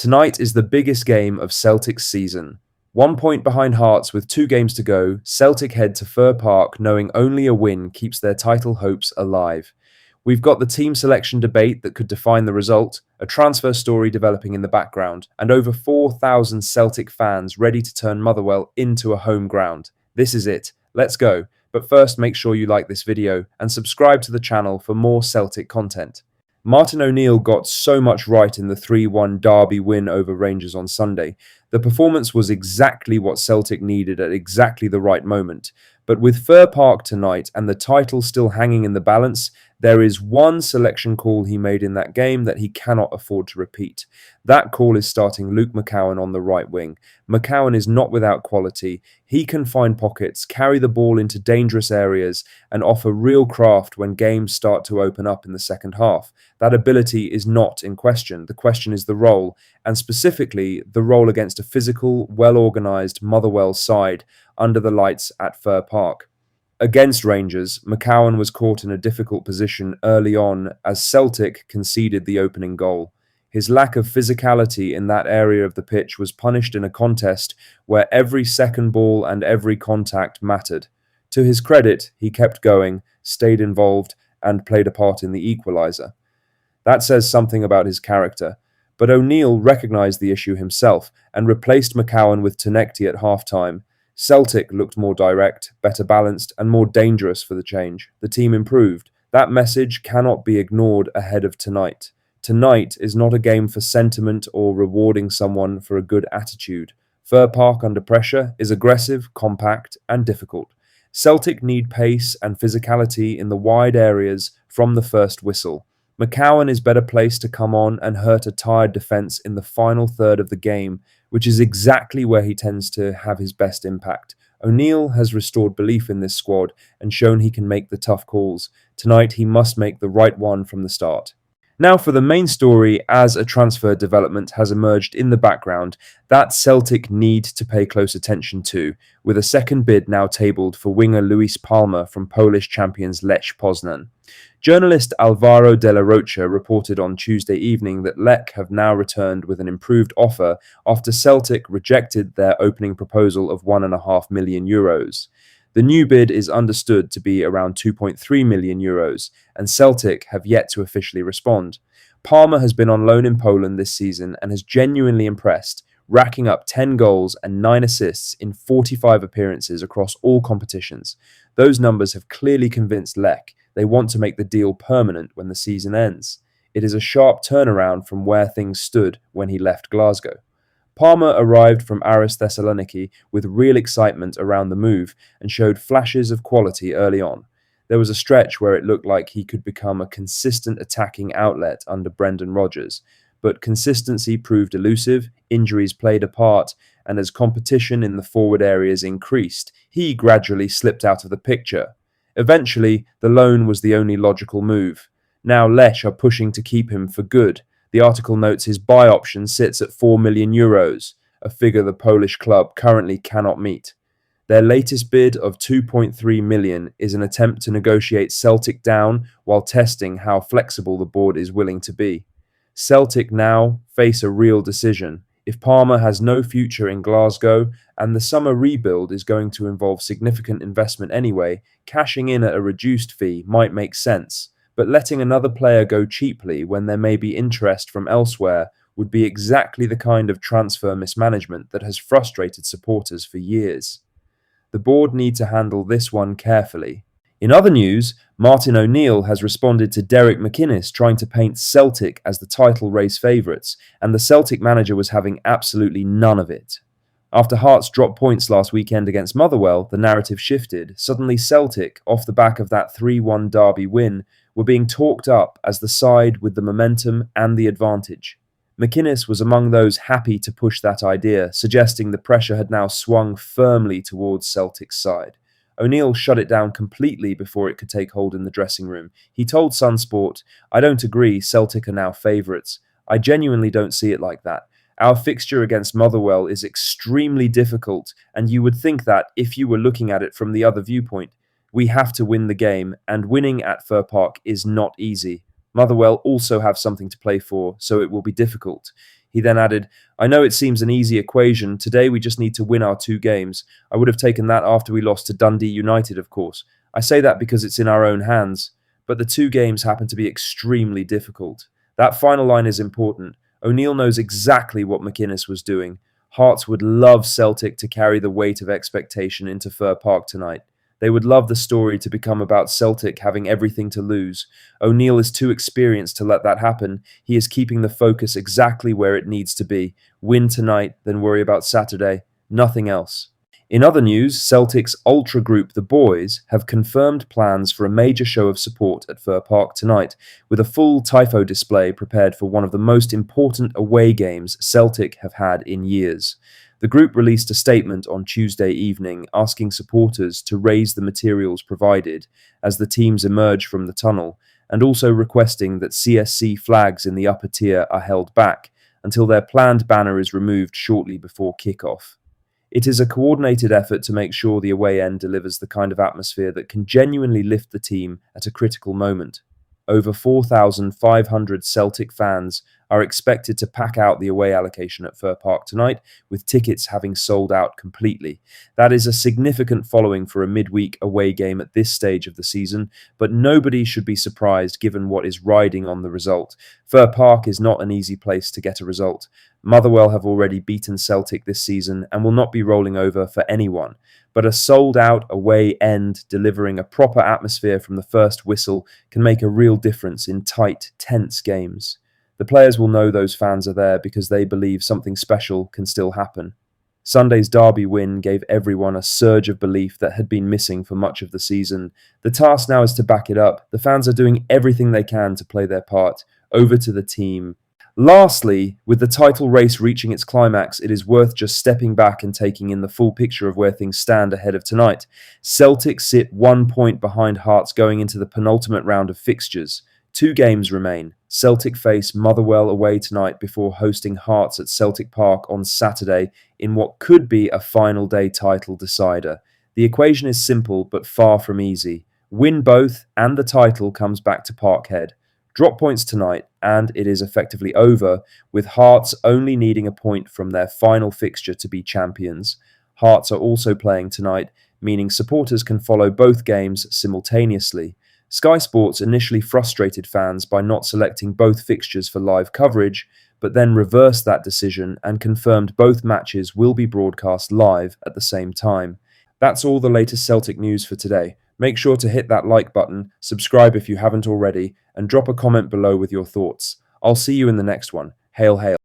Tonight is the biggest game of Celtic's season. 1 point behind Hearts with 2 games to go, Celtic head to Fir Park knowing only a win keeps their title hopes alive. We've got the team selection debate that could define the result, a transfer story developing in the background, and over 4,000 Celtic fans ready to turn Motherwell into a home ground. This is it. Let's go. But first, make sure you like this video and subscribe to the channel for more Celtic content. Martin O'Neill got so much right in the 3-1 derby win over Rangers on Sunday. The performance was exactly what Celtic needed at exactly the right moment. But with Fir Park tonight and the title still hanging in the balance, there is one selection call he made in that game that he cannot afford to repeat. That call is starting Luke McCowan on the right wing. McCowan is not without quality. He can find pockets, carry the ball into dangerous areas, and offer real craft when games start to open up in the second half. That ability is not in question. The question is the role, and specifically the role against a physical, well-organised Motherwell side under the lights at Fir Park. Against Rangers, McCowan was caught in a difficult position early on as Celtic conceded the opening goal. His lack of physicality in that area of the pitch was punished in a contest where every second ball and every contact mattered. To his credit, he kept going, stayed involved, and played a part in the equaliser. That says something about his character. But O'Neill recognised the issue himself and replaced McCowan with Tonekti at half-time. Celtic looked more direct, better balanced, and more dangerous for the change. The team improved. That message cannot be ignored ahead of tonight. Tonight is not a game for sentiment or rewarding someone for a good attitude. Fir Park under pressure is aggressive, compact, and difficult. Celtic need pace and physicality in the wide areas from the first whistle. McCowan is better placed to come on and hurt a tired defence in the final third of the game, which is exactly where he tends to have his best impact. O'Neill has restored belief in this squad and shown he can make the tough calls. Tonight he must make the right one from the start. Now for the main story as a transfer development has emerged in the background that Celtic need to pay close attention to, with a second bid now tabled for winger Luis Palma from Polish champions Lech Poznan. Journalist Alvaro de la Rocha reported on Tuesday evening that Lech have now returned with an improved offer after Celtic rejected their opening proposal of €1.5 million. The new bid is understood to be around €2.3 million, and Celtic have yet to officially respond. Palmer has been on loan in Poland this season and has genuinely impressed, racking up 10 goals and 9 assists in 45 appearances across all competitions. Those numbers have clearly convinced Lech they want to make the deal permanent when the season ends. It is a sharp turnaround from where things stood when he left Glasgow. Palmer arrived from Aris Thessaloniki with real excitement around the move and showed flashes of quality early on. There was a stretch where it looked like he could become a consistent attacking outlet under Brendan Rodgers, but consistency proved elusive, injuries played a part, and as competition in the forward areas increased, he gradually slipped out of the picture. Eventually, the loan was the only logical move. Now Lech are pushing to keep him for good. The article notes his buy option sits at €4 million, a figure the Polish club currently cannot meet. Their latest bid of €2.3 million is an attempt to negotiate Celtic down while testing how flexible the board is willing to be. Celtic now face a real decision. If Palmer has no future in Glasgow and the summer rebuild is going to involve significant investment anyway, cashing in at a reduced fee might make sense. But letting another player go cheaply when there may be interest from elsewhere would be exactly the kind of transfer mismanagement that has frustrated supporters for years. The board need to handle this one carefully. In other news, Martin O'Neill has responded to Derek McInnes trying to paint Celtic as the title race favourites, and the Celtic manager was having absolutely none of it. After Hearts dropped points last weekend against Motherwell, the narrative shifted. Suddenly Celtic, off the back of that 3-1 derby win, were being talked up as the side with the momentum and the advantage. McInnes was among those happy to push that idea, suggesting the pressure had now swung firmly towards Celtic's side. O'Neill shut it down completely before it could take hold in the dressing room. He told Sunsport, "I don't agree Celtic are now favourites. I genuinely don't see it like that. Our fixture against Motherwell is extremely difficult, and you would think that if you were looking at it from the other viewpoint. We have to win the game, and winning at Fir Park is not easy. Motherwell also have something to play for, so it will be difficult." He then added, "I know it seems an easy equation. Today we just need to win our 2 games. I would have taken that after we lost to Dundee United, of course. I say that because it's in our own hands. But the 2 games happen to be extremely difficult. That final line is important. O'Neill knows exactly what McInnes was doing. Hearts would love Celtic to carry the weight of expectation into Fir Park tonight. They would love the story to become about Celtic having everything to lose. O'Neill is too experienced to let that happen. He is keeping the focus exactly where it needs to be. Win tonight, then worry about Saturday. Nothing else." In other news, Celtic's ultra group, the Boys, have confirmed plans for a major show of support at Fir Park tonight, with a full tifo display prepared for one of the most important away games Celtic have had in years. The group released a statement on Tuesday evening asking supporters to raise the materials provided as the teams emerge from the tunnel, and also requesting that CSC flags in the upper tier are held back until their planned banner is removed shortly before kick-off. It is a coordinated effort to make sure the away end delivers the kind of atmosphere that can genuinely lift the team at a critical moment. Over 4,500 Celtic fans are expected to pack out the away allocation at Fir Park tonight, with tickets having sold out completely. That is a significant following for a midweek away game at this stage of the season, but nobody should be surprised given what is riding on the result. Fir Park is not an easy place to get a result. Motherwell have already beaten Celtic this season and will not be rolling over for anyone. But a sold-out away end delivering a proper atmosphere from the first whistle can make a real difference in tight, tense games. The players will know those fans are there because they believe something special can still happen. Sunday's derby win gave everyone a surge of belief that had been missing for much of the season. The task now is to back it up. The fans are doing everything they can to play their part. Over to the team. Lastly, with the title race reaching its climax, it is worth just stepping back and taking in the full picture of where things stand ahead of tonight. Celtic sit 1 point behind Hearts going into the penultimate round of fixtures. 2 games remain. Celtic face Motherwell away tonight before hosting Hearts at Celtic Park on Saturday in what could be a final day title decider. The equation is simple but far from easy. Win both and the title comes back to Parkhead. Drop points tonight, and it is effectively over, with Hearts only needing a point from their final fixture to be champions. Hearts are also playing tonight, meaning supporters can follow both games simultaneously. Sky Sports initially frustrated fans by not selecting both fixtures for live coverage, but then reversed that decision and confirmed both matches will be broadcast live at the same time. That's all the latest Celtic news for today. Make sure to hit that like button, subscribe if you haven't already, and drop a comment below with your thoughts. I'll see you in the next one. Hail, hail.